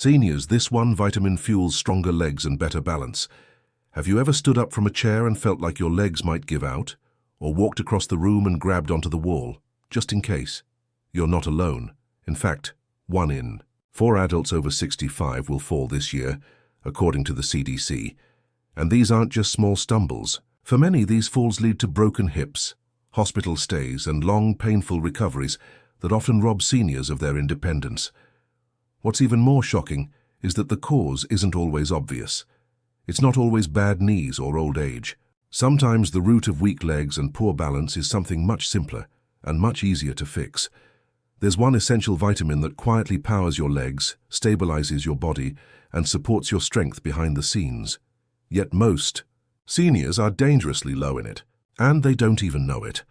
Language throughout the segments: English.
Seniors, this one vitamin fuels stronger legs and better balance. Have you ever stood up from a chair and felt like your legs might give out? Or walked across the room and grabbed onto the wall, just in case? You're not alone. In fact, 1 in 4 adults over 65 will fall this year, according to the CDC. And these aren't just small stumbles. For many, these falls lead to broken hips, hospital stays, and long, painful recoveries that often rob seniors of their independence. What's even more shocking is that the cause isn't always obvious. It's not always bad knees or old age. Sometimes the root of weak legs and poor balance is something much simpler and much easier to fix. There's one essential vitamin that quietly powers your legs, stabilizes your body, and supports your strength behind the scenes. Yet most seniors are dangerously low in it, and they don't even know it.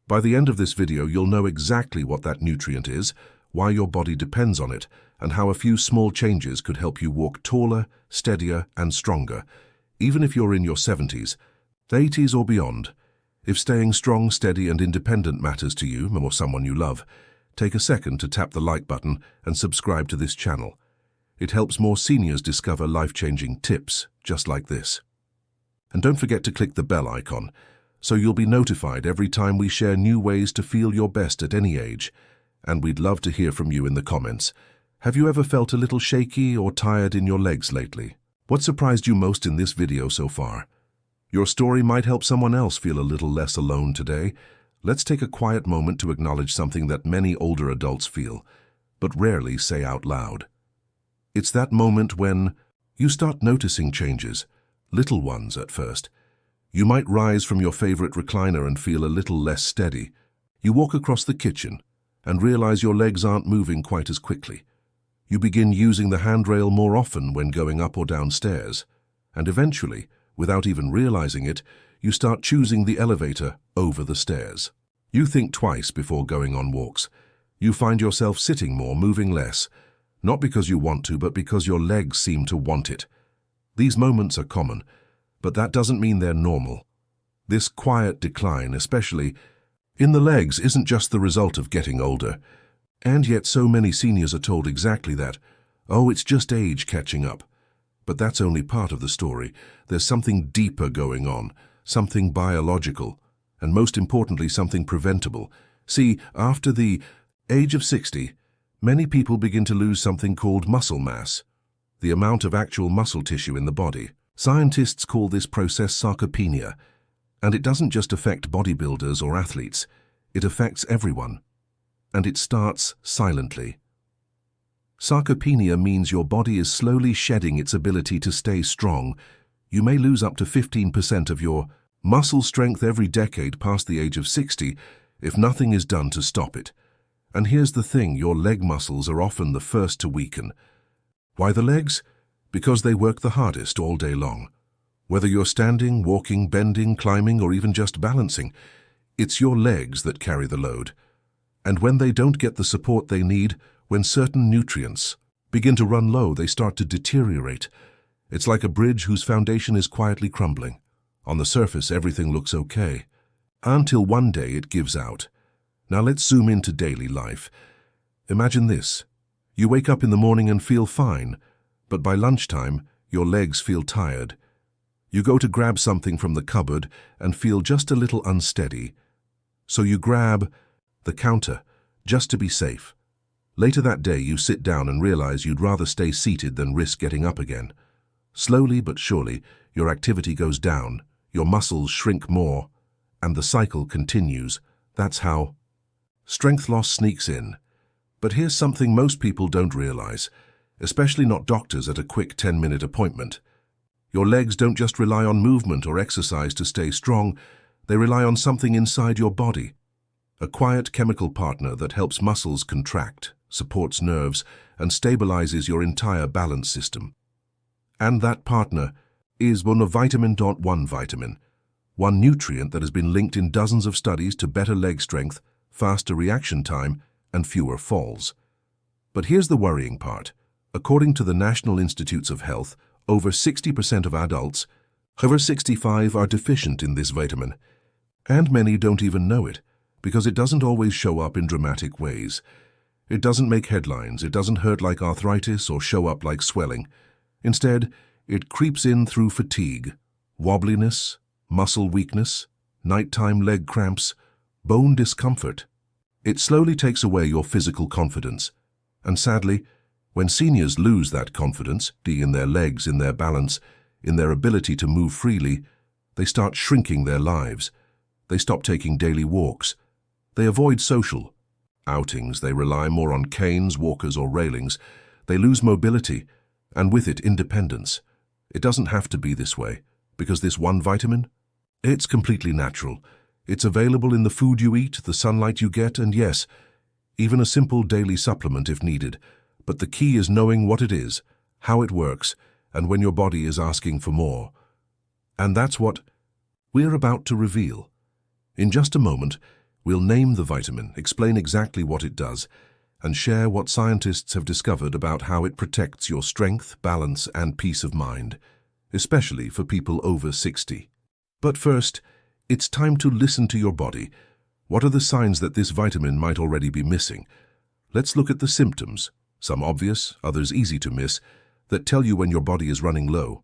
By the end of this video, you'll know exactly what that nutrient is, why your body depends on it, and how a few small changes could help you walk taller, steadier, and stronger, even if you're in your 70s, 80s, or beyond. If staying strong, steady, and independent matters to you or someone you love, take a second to tap the like button and subscribe to this channel. It helps more seniors discover life-changing tips just like this. And don't forget to click the bell icon, so you'll be notified every time we share new ways to feel your best at any age. And we'd love to hear from you in the comments. Have you ever felt a little shaky or tired in your legs lately? What surprised you most in this video so far? Your story might help someone else feel a little less alone today. Let's take a quiet moment to acknowledge something that many older adults feel, but rarely say out loud. It's that moment when you start noticing changes, little ones at first. You might rise from your favorite recliner and feel a little less steady. You walk across the kitchen and realize your legs aren't moving quite as quickly. You begin using the handrail more often when going up or down stairs. And eventually, without even realizing it, you start choosing the elevator over the stairs. You think twice before going on walks. You find yourself sitting more, moving less, not because you want to, but because your legs seem to want it. These moments are common, but that doesn't mean they're normal. This quiet decline, especially in the legs, isn't just the result of getting older. And yet so many seniors are told exactly that. Oh, it's just age catching up. But that's only part of the story. There's something deeper going on, something biological, and most importantly, something preventable. See, after the age of 60, many people begin to lose something called muscle mass, the amount of actual muscle tissue in the body. Scientists call this process sarcopenia, and it doesn't just affect bodybuilders or athletes, it affects everyone. And it starts silently. Sarcopenia means your body is slowly shedding its ability to stay strong. You may lose up to 15% of your muscle strength every decade past the age of 60 if nothing is done to stop it. And here's the thing, your leg muscles are often the first to weaken. Why the legs? Because they work the hardest all day long. Whether you're standing, walking, bending, climbing, or even just balancing, it's your legs that carry the load. And when they don't get the support they need, when certain nutrients begin to run low, they start to deteriorate. It's like a bridge whose foundation is quietly crumbling. On the surface, everything looks okay, until one day it gives out. Now let's zoom into daily life. Imagine this. You wake up in the morning and feel fine, but by lunchtime, your legs feel tired. You go to grab something from the cupboard and feel just a little unsteady. So you grab the counter, just to be safe. Later that day, you sit down and realize you'd rather stay seated than risk getting up again. Slowly but surely, your activity goes down, your muscles shrink more, and the cycle continues. That's how strength loss sneaks in. But here's something most people don't realize, especially not doctors at a quick 10-minute appointment. Your legs don't just rely on movement or exercise to stay strong, they rely on something inside your body. A quiet chemical partner that helps muscles contract, supports nerves, and stabilizes your entire balance system. And that partner is vitamin, one nutrient that has been linked in dozens of studies to better leg strength, faster reaction time, and fewer falls. But here's the worrying part. According to the National Institutes of Health, over 60% of adults over 65 are deficient in this vitamin, and many don't even know it, because it doesn't always show up in dramatic ways. It doesn't make headlines, it doesn't hurt like arthritis or show up like swelling. Instead, it creeps in through fatigue, wobbliness, muscle weakness, nighttime leg cramps, bone discomfort. It slowly takes away your physical confidence. And sadly, when seniors lose that confidence, in their legs, in their balance, in their ability to move freely, they start shrinking their lives. They stop taking daily walks. They avoid social outings. They rely more on canes, walkers, or railings. They lose mobility, and with it, independence. It doesn't have to be this way, because this one vitamin, it's completely natural. It's available in the food you eat, the sunlight you get, and yes, even a simple daily supplement if needed. But the key is knowing what it is, how it works, and when your body is asking for more. And that's what we're about to reveal. In just a moment, we'll name the vitamin, explain exactly what it does, and share what scientists have discovered about how it protects your strength, balance, and peace of mind, especially for people over 60. But first, it's time to listen to your body. What are the signs that this vitamin might already be missing? Let's look at the symptoms, some obvious, others easy to miss, that tell you when your body is running low.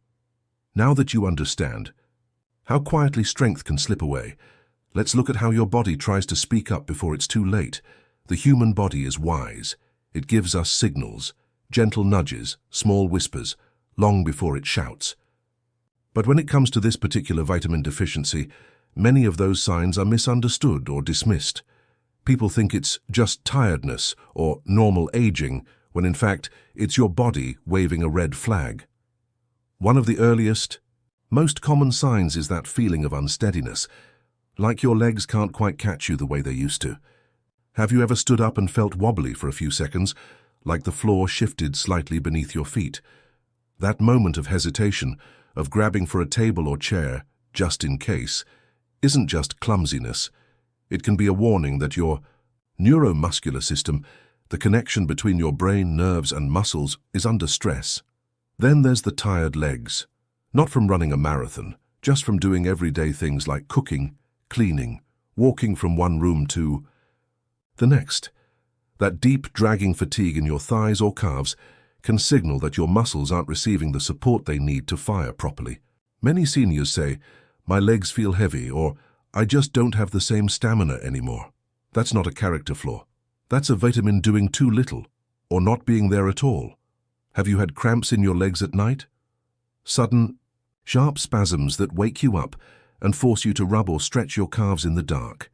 Now that you understand how quietly strength can slip away, let's look at how your body tries to speak up before it's too late. The human body is wise. It gives us signals, gentle nudges, small whispers, long before it shouts. But when it comes to this particular vitamin deficiency, many of those signs are misunderstood or dismissed. People think it's just tiredness or normal aging, when in fact it's your body waving a red flag. One of the earliest, most common signs is that feeling of unsteadiness, like your legs can't quite catch you the way they used to. Have you ever stood up and felt wobbly for a few seconds, like the floor shifted slightly beneath your feet? That moment of hesitation, of grabbing for a table or chair, just in case, isn't just clumsiness. It can be a warning that your neuromuscular system, the connection between your brain, nerves, and muscles, is under stress. Then there's the tired legs. Not from running a marathon, just from doing everyday things like cooking, cleaning, walking from one room to the next. That deep, dragging fatigue in your thighs or calves can signal that your muscles aren't receiving the support they need to fire properly. Many seniors say, "My legs feel heavy," or "I just don't have the same stamina anymore." That's not a character flaw. That's a vitamin doing too little, or not being there at all. Have you had cramps in your legs at night? Sudden, sharp spasms that wake you up and force you to rub or stretch your calves in the dark.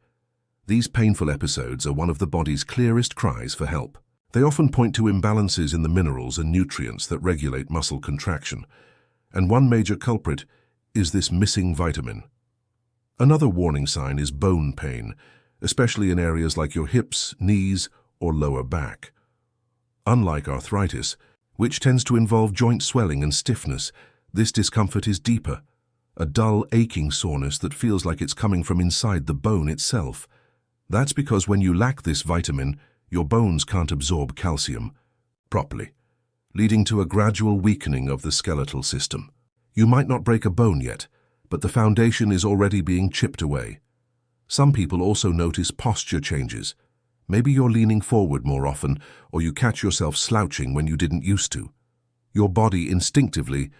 These painful episodes are one of the body's clearest cries for help. They often point to imbalances in the minerals and nutrients that regulate muscle contraction. And one major culprit is this missing vitamin. Another warning sign is bone pain, especially in areas like your hips, knees, or lower back. Unlike arthritis, which tends to involve joint swelling and stiffness, this discomfort is deeper, a dull, aching soreness that feels like it's coming from inside the bone itself. That's because when you lack this vitamin, your bones can't absorb calcium properly, leading to a gradual weakening of the skeletal system. You might not break a bone yet, but the foundation is already being chipped away. Some people also notice posture changes. Maybe you're leaning forward more often, or you catch yourself slouching when you didn't used to. Your body instinctively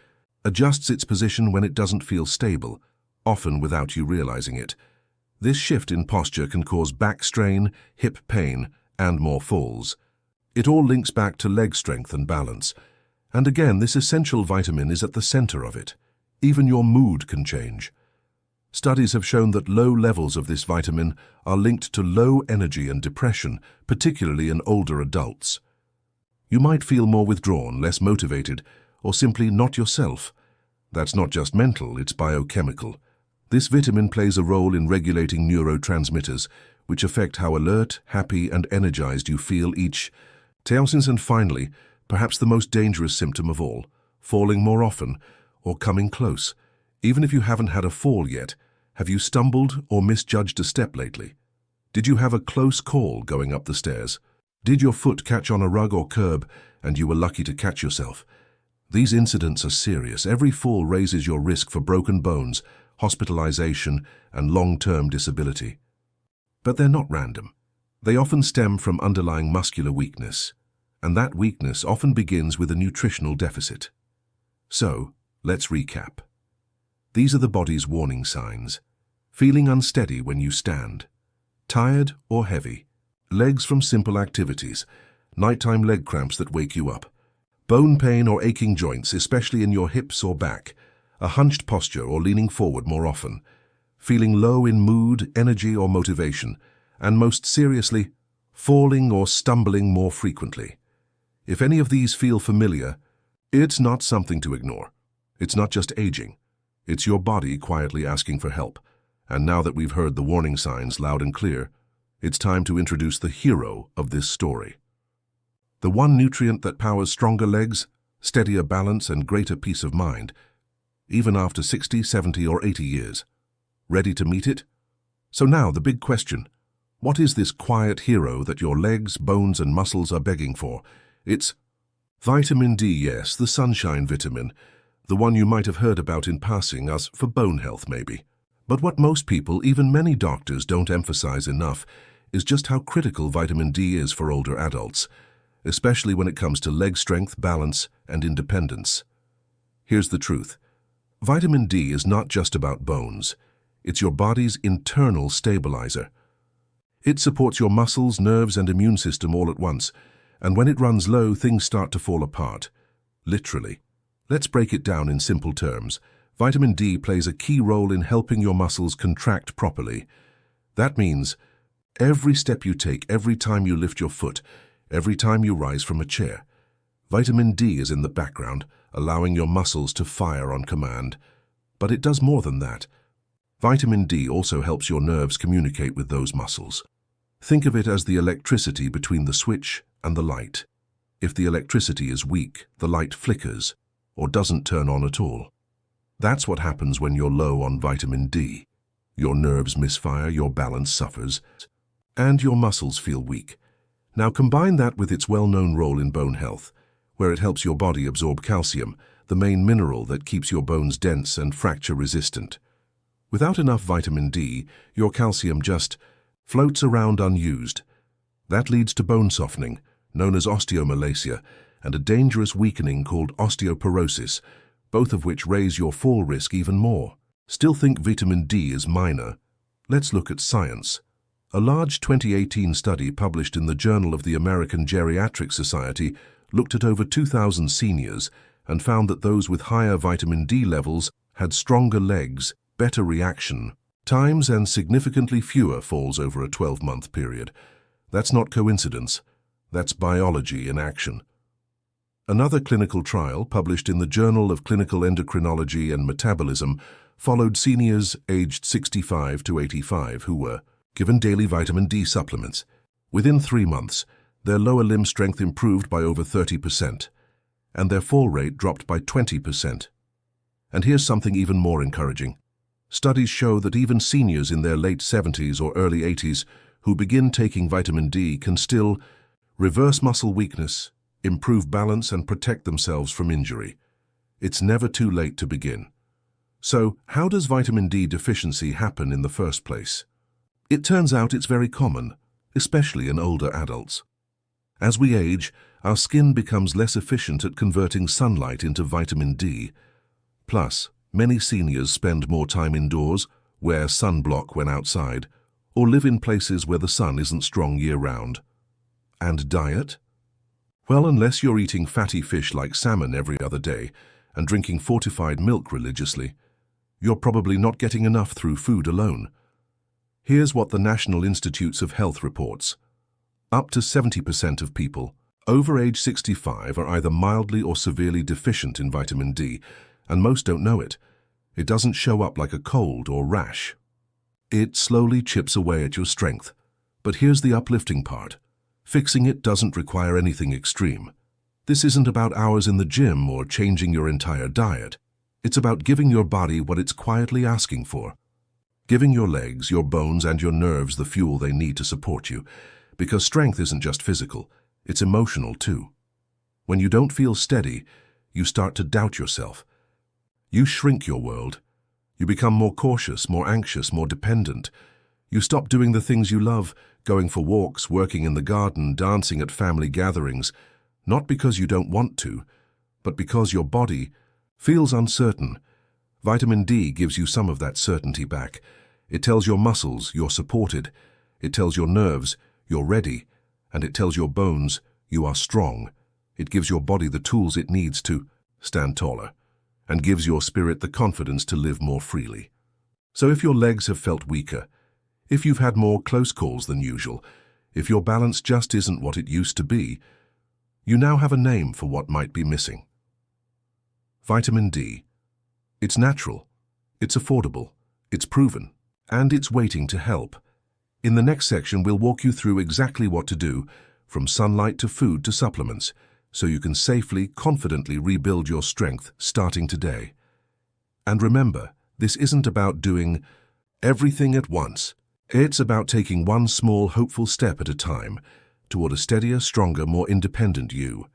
adjusts its position when it doesn't feel stable, often without you realizing it. This shift in posture can cause back strain, hip pain, and more falls. It all links back to leg strength and balance. And again, this essential vitamin is at the center of it. Even your mood can change. Studies have shown that low levels of this vitamin are linked to low energy and depression, particularly in older adults. You might feel more withdrawn, less motivated, or simply not yourself. That's not just mental, it's biochemical. This vitamin plays a role in regulating neurotransmitters, which affect how alert, happy, and energized you feel each day. And finally, perhaps the most dangerous symptom of all, falling more often or coming close. Even if you haven't had a fall yet, have you stumbled or misjudged a step lately? Did you have a close call going up the stairs? Did your foot catch on a rug or curb and you were lucky to catch yourself? These incidents are serious. Every fall raises your risk for broken bones, hospitalization, and long-term disability. But they're not random. They often stem from underlying muscular weakness, and that weakness often begins with a nutritional deficit. So, let's recap. These are the body's warning signs. Feeling unsteady when you stand, tired or heavy, legs from simple activities, nighttime leg cramps that wake you up, bone pain or aching joints, especially in your hips or back, a hunched posture or leaning forward more often, feeling low in mood, energy or motivation, and most seriously, falling or stumbling more frequently. If any of these feel familiar, it's not something to ignore. It's not just aging. It's your body quietly asking for help. And now that we've heard the warning signs loud and clear, it's time to introduce the hero of this story. The one nutrient that powers stronger legs, steadier balance, and greater peace of mind, even after 60, 70, or 80 years. Ready to meet it? So now the big question. What is this quiet hero that your legs, bones, and muscles are begging for? It's vitamin D, yes, the sunshine vitamin, the one you might have heard about in passing as for bone health maybe. But what most people, even many doctors, don't emphasize enough is just how critical vitamin D is for older adults, especially when it comes to leg strength, balance, and independence. Here's the truth. Vitamin D is not just about bones. It's your body's internal stabilizer. It supports your muscles, nerves, and immune system all at once, and when it runs low, things start to fall apart. Literally. Let's break it down in simple terms. Vitamin D plays a key role in helping your muscles contract properly. That means every step you take, every time you lift your foot, every time you rise from a chair, vitamin D is in the background, allowing your muscles to fire on command. But it does more than that. Vitamin D also helps your nerves communicate with those muscles. Think of it as the electricity between the switch and the light. If the electricity is weak, the light flickers or doesn't turn on at all. That's what happens when you're low on vitamin D. Your nerves misfire, your balance suffers, and your muscles feel weak. Now combine that with its well-known role in bone health, where it helps your body absorb calcium, the main mineral that keeps your bones dense and fracture-resistant. Without enough vitamin D, your calcium just floats around unused. That leads to bone softening, known as osteomalacia, and a dangerous weakening called osteoporosis, both of which raise your fall risk even more. Still think vitamin D is minor? Let's look at science. A large 2018 study published in the Journal of the American Geriatric Society looked at over 2,000 seniors and found that those with higher vitamin D levels had stronger legs, better reaction times, and significantly fewer falls over a 12-month period. That's not coincidence. That's biology in action. Another clinical trial, published in the Journal of Clinical Endocrinology and Metabolism, followed seniors aged 65 to 85 who were given daily vitamin D supplements. Within 3 months, their lower limb strength improved by over 30%, and their fall rate dropped by 20%. And here's something even more encouraging. Studies show that even seniors in their late 70s or early 80s who begin taking vitamin D can still reverse muscle weakness, improve balance, and protect themselves from injury. It's never too late to begin. So, how does vitamin D deficiency happen in the first place? It turns out it's very common, especially in older adults. As we age, our skin becomes less efficient at converting sunlight into vitamin D. Plus, many seniors spend more time indoors, wear sunblock when outside, or live in places where the sun isn't strong year-round. And diet? Well, unless you're eating fatty fish like salmon every other day and drinking fortified milk religiously, you're probably not getting enough through food alone. Here's what the National Institutes of Health reports. Up to 70% of people over age 65 are either mildly or severely deficient in vitamin D, and most don't know it. It doesn't show up like a cold or rash. It slowly chips away at your strength. But here's the uplifting part. Fixing it doesn't require anything extreme. This isn't about hours in the gym or changing your entire diet. It's about giving your body what it's quietly asking for. Giving your legs, your bones, and your nerves the fuel they need to support you. Because strength isn't just physical, it's emotional too. When you don't feel steady, you start to doubt yourself. You shrink your world. You become more cautious, more anxious, more dependent. You stop doing the things you love, going for walks, working in the garden, dancing at family gatherings, not because you don't want to, but because your body feels uncertain. Vitamin D gives you some of that certainty back. It tells your muscles you're supported. It tells your nerves you're ready. And it tells your bones you are strong. It gives your body the tools it needs to stand taller, and gives your spirit the confidence to live more freely. So if your legs have felt weaker, if you've had more close calls than usual, if your balance just isn't what it used to be, you now have a name for what might be missing. Vitamin D. It's natural, it's affordable, it's proven, and it's waiting to help. In the next section, we'll walk you through exactly what to do, from sunlight to food to supplements, so you can safely, confidently rebuild your strength starting today. And remember, this isn't about doing everything at once. It's about taking one small, hopeful step at a time toward a steadier, stronger, more independent you.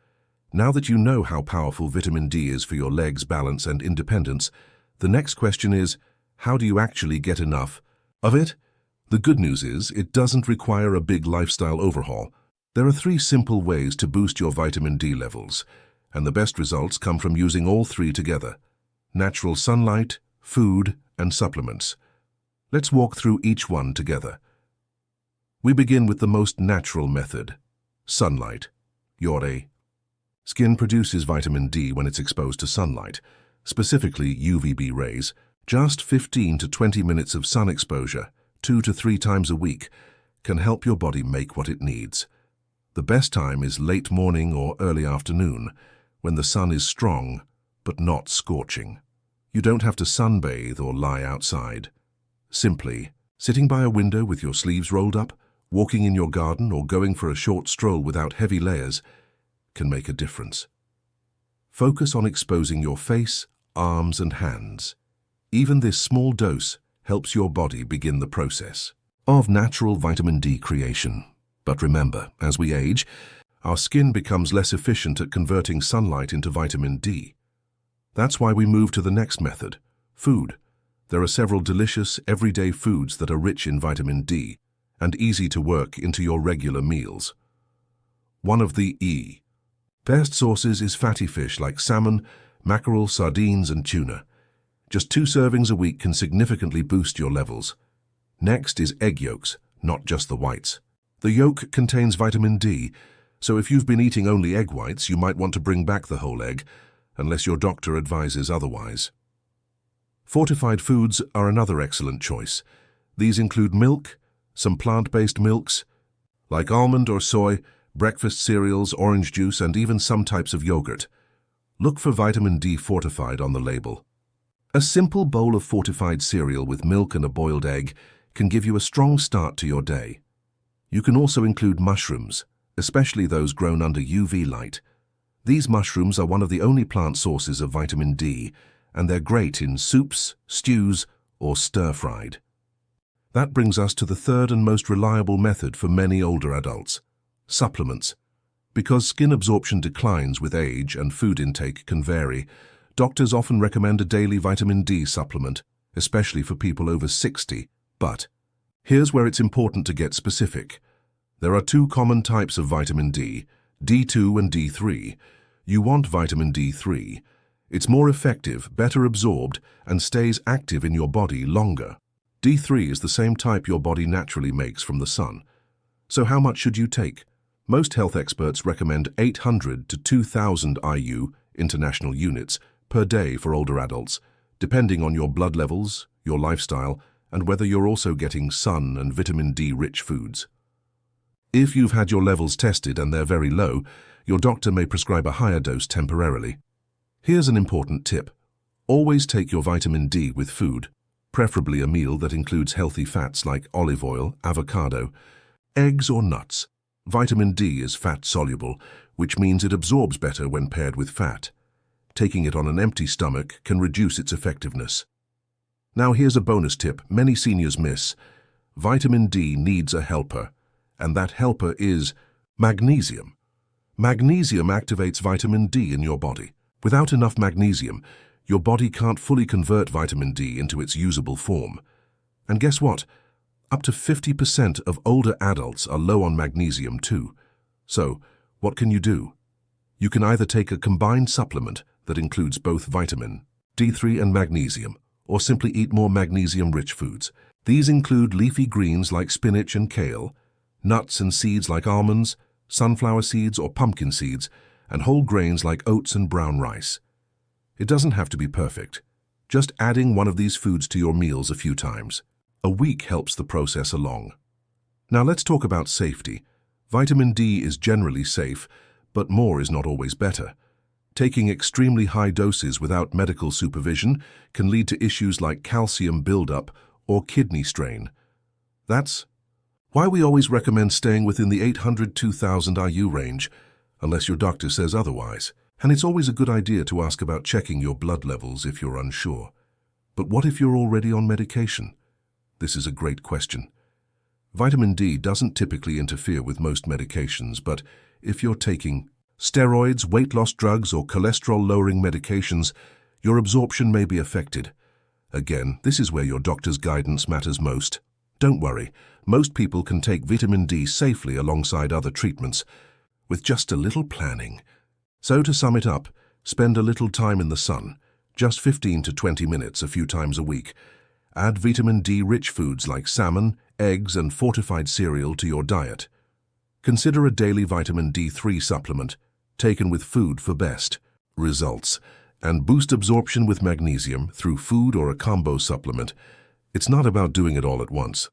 Now that you know how powerful vitamin D is for your legs' balance and independence, the next question is, how do you actually get enough of it? The good news is, it doesn't require a big lifestyle overhaul. There are 3 simple ways to boost your vitamin D levels, and the best results come from using all 3 together: natural sunlight, food, and supplements. Let's walk through each one together. We begin with the most natural method: sunlight. Skin produces vitamin D when it's exposed to sunlight, specifically UVB rays. Just 15 to 20 minutes of sun exposure, 2 to 3 times a week, can help your body make what it needs. The best time is late morning or early afternoon, when the sun is strong but not scorching. You don't have to sunbathe or lie outside. Simply sitting by a window with your sleeves rolled up, walking in your garden, or going for a short stroll without heavy layers can make a difference. Focus on exposing your face, arms, and hands. Even this small dose helps your body begin the process of natural vitamin D creation. But remember, as we age, our skin becomes less efficient at converting sunlight into vitamin D. That's why we move to the next method: food. There are several delicious, everyday foods that are rich in vitamin D and easy to work into your regular meals. One of the best sources is fatty fish like salmon, mackerel, sardines, and tuna. Just 2 servings a week can significantly boost your levels. Next is egg yolks, not just the whites. The yolk contains vitamin D, so if you've been eating only egg whites, you might want to bring back the whole egg, unless your doctor advises otherwise. Fortified foods are another excellent choice. These include milk, some plant-based milks, like almond or soy, breakfast cereals, orange juice, and even some types of yogurt. Look for vitamin D fortified on the label. A simple bowl of fortified cereal with milk and a boiled egg can give you a strong start to your day. You can also include mushrooms, especially those grown under UV light. These mushrooms are one of the only plant sources of vitamin D, and they're great in soups, stews, or stir-fried. That brings us to the third and most reliable method for many older adults: supplements. Because skin absorption declines with age and food intake can vary, doctors often recommend a daily vitamin D supplement, especially for people over 60. But here's where it's important to get specific. There are 2 common types of vitamin D, D2 and D3. You want vitamin D3. It's more effective, better absorbed, and stays active in your body longer. D3 is the same type your body naturally makes from the sun. So how much should you take? Most health experts recommend 800 to 2,000 IU, international units, per day for older adults, depending on your blood levels, your lifestyle, and whether you're also getting sun and vitamin D-rich foods. If you've had your levels tested and they're very low, your doctor may prescribe a higher dose temporarily. Here's an important tip. Always take your vitamin D with food, preferably a meal that includes healthy fats like olive oil, avocado, eggs, or nuts. Vitamin D is fat-soluble, which means it absorbs better when paired with fat. Taking it on an empty stomach can reduce its effectiveness. Now here's a bonus tip many seniors miss. Vitamin D needs a helper, and that helper is magnesium. Magnesium activates vitamin D in your body. Without enough magnesium, your body can't fully convert vitamin D into its usable form. And guess what? Up to 50% of older adults are low on magnesium too. So, what can you do? You can either take a combined supplement that includes both vitamin D3 and magnesium, or simply eat more magnesium-rich foods. These include leafy greens like spinach and kale, nuts and seeds like almonds, sunflower seeds or pumpkin seeds, and whole grains like oats and brown rice. It doesn't have to be perfect. Just adding one of these foods to your meals a few times a week helps the process along. Now let's talk about safety. Vitamin D is generally safe, but more is not always better. Taking extremely high doses without medical supervision can lead to issues like calcium buildup or kidney strain. That's why we always recommend staying within the 800 to 2000 IU range, unless your doctor says otherwise. And it's always a good idea to ask about checking your blood levels if you're unsure. But what if you're already on medication? This is a great question. Vitamin D doesn't typically interfere with most medications, but if you're taking steroids, weight loss drugs, or cholesterol-lowering medications, your absorption may be affected. Again, this is where your doctor's guidance matters most. Don't worry, most people can take vitamin D safely alongside other treatments, with just a little planning. So to sum it up, spend a little time in the sun, just 15 to 20 minutes a few times a week. Add vitamin D-rich foods like salmon, eggs, and fortified cereal to your diet. Consider a daily vitamin D3 supplement, taken with food for best results, and boost absorption with magnesium through food or a combo supplement. It's not about doing it all at once.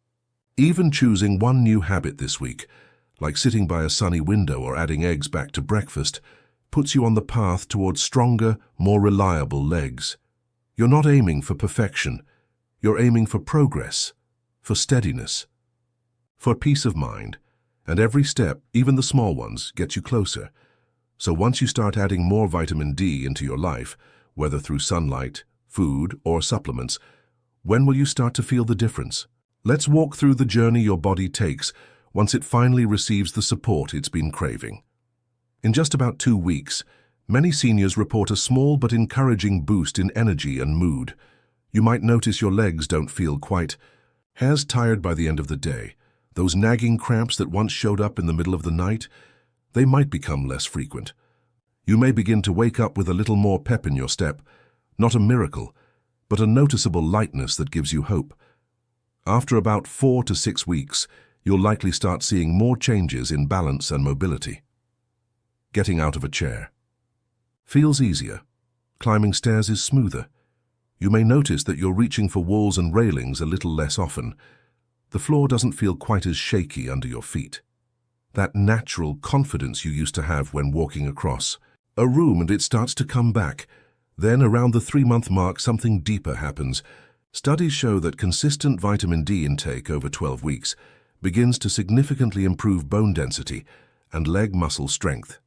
Even choosing one new habit this week, like sitting by a sunny window or adding eggs back to breakfast, puts you on the path towards stronger, more reliable legs. You're not aiming for perfection. You're aiming for progress, for steadiness, for peace of mind. And every step, even the small ones, gets you closer. So once you start adding more vitamin D into your life, whether through sunlight, food, or supplements, when will you start to feel the difference? Let's walk through the journey your body takes once it finally receives the support it's been craving. In just about 2 weeks, many seniors report a small but encouraging boost in energy and mood. You might notice your legs don't feel quite as tired by the end of the day. Those nagging cramps that once showed up in the middle of the night, they might become less frequent. You may begin to wake up with a little more pep in your step, not a miracle, but a noticeable lightness that gives you hope. After about 4 to 6 weeks, you'll likely start seeing more changes in balance and mobility. Getting out of a chair feels easier. Climbing stairs is smoother. You may notice that you're reaching for walls and railings a little less often. The floor doesn't feel quite as shaky under your feet. That natural confidence you used to have when walking across a room, and it starts to come back. Then around the 3-month mark, something deeper happens. Studies show that consistent vitamin D intake over 12 weeks begins to significantly improve bone density and leg muscle strength.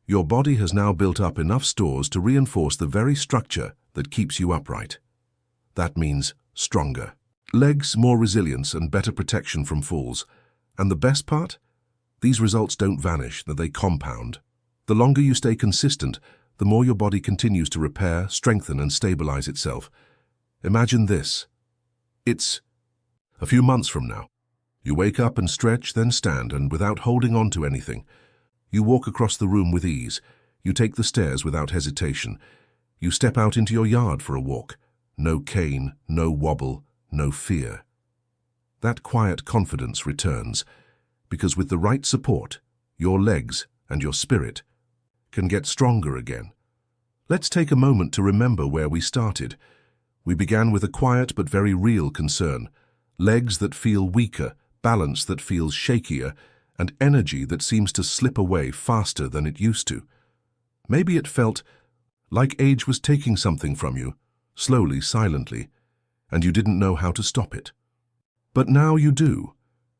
Your body has now built up enough stores to reinforce the very structure that keeps you upright. That means stronger legs, more resilience, and better protection from falls. And the best part? These results don't vanish, they compound. The longer you stay consistent, the more your body continues to repair, strengthen, and stabilize itself. Imagine this. It's a few months from now. You wake up and stretch, then stand, and without holding on to anything, you walk across the room with ease. You take the stairs without hesitation. You step out into your yard for a walk. No cane, no wobble, no fear. That quiet confidence returns, because with the right support, your legs and your spirit can get stronger again. Let's take a moment to remember where we started. We began with a quiet but very real concern: legs that feel weaker, balance that feels shakier, and energy that seems to slip away faster than it used to. Maybe it felt like age was taking something from you, slowly, silently, and you didn't know how to stop it. But now you do.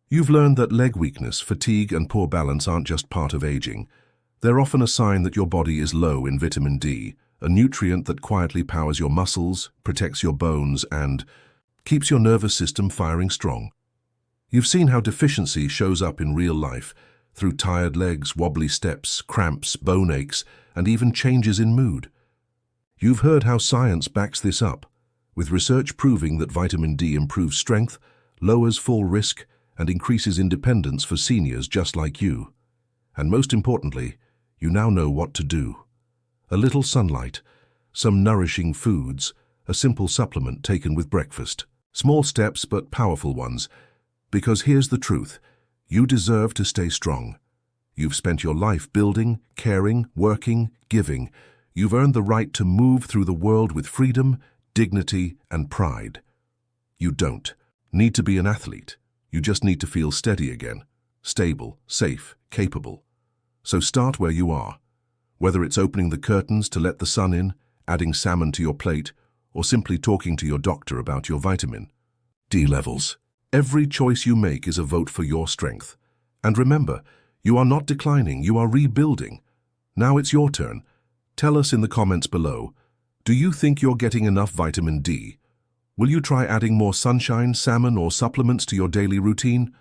You've learned that leg weakness, fatigue, and poor balance aren't just part of aging. They're often a sign that your body is low in vitamin D, a nutrient that quietly powers your muscles, protects your bones, and keeps your nervous system firing strong. You've seen how deficiency shows up in real life, through tired legs, wobbly steps, cramps, bone aches, and even changes in mood. You've heard how science backs this up, with research proving that vitamin D improves strength, lowers fall risk, and increases independence for seniors just like you. And most importantly, you now know what to do. A little sunlight, some nourishing foods, a simple supplement taken with breakfast. Small steps but powerful ones. Because here's the truth, you deserve to stay strong. You've spent your life building, caring, working, giving. You've earned the right to move through the world with freedom, dignity, and pride. You don't need to be an athlete. You just need to feel steady again, stable, safe, capable. So start where you are. Whether it's opening the curtains to let the sun in, adding salmon to your plate, or simply talking to your doctor about your vitamin D levels. Every choice you make is a vote for your strength. And remember, you are not declining, you are rebuilding. Now it's your turn. Tell us in the comments below, do you think you're getting enough vitamin D? Will you try adding more sunshine, salmon, or supplements to your daily routine?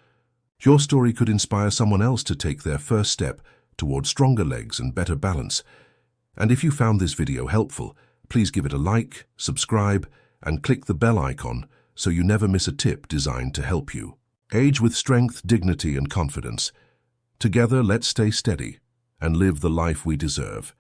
Your story could inspire someone else to take their first step toward stronger legs and better balance. And if you found this video helpful, please give it a like, subscribe, and click the bell icon so you never miss a tip designed to help you. Age with strength, dignity, and confidence. Together, let's stay steady and live the life we deserve.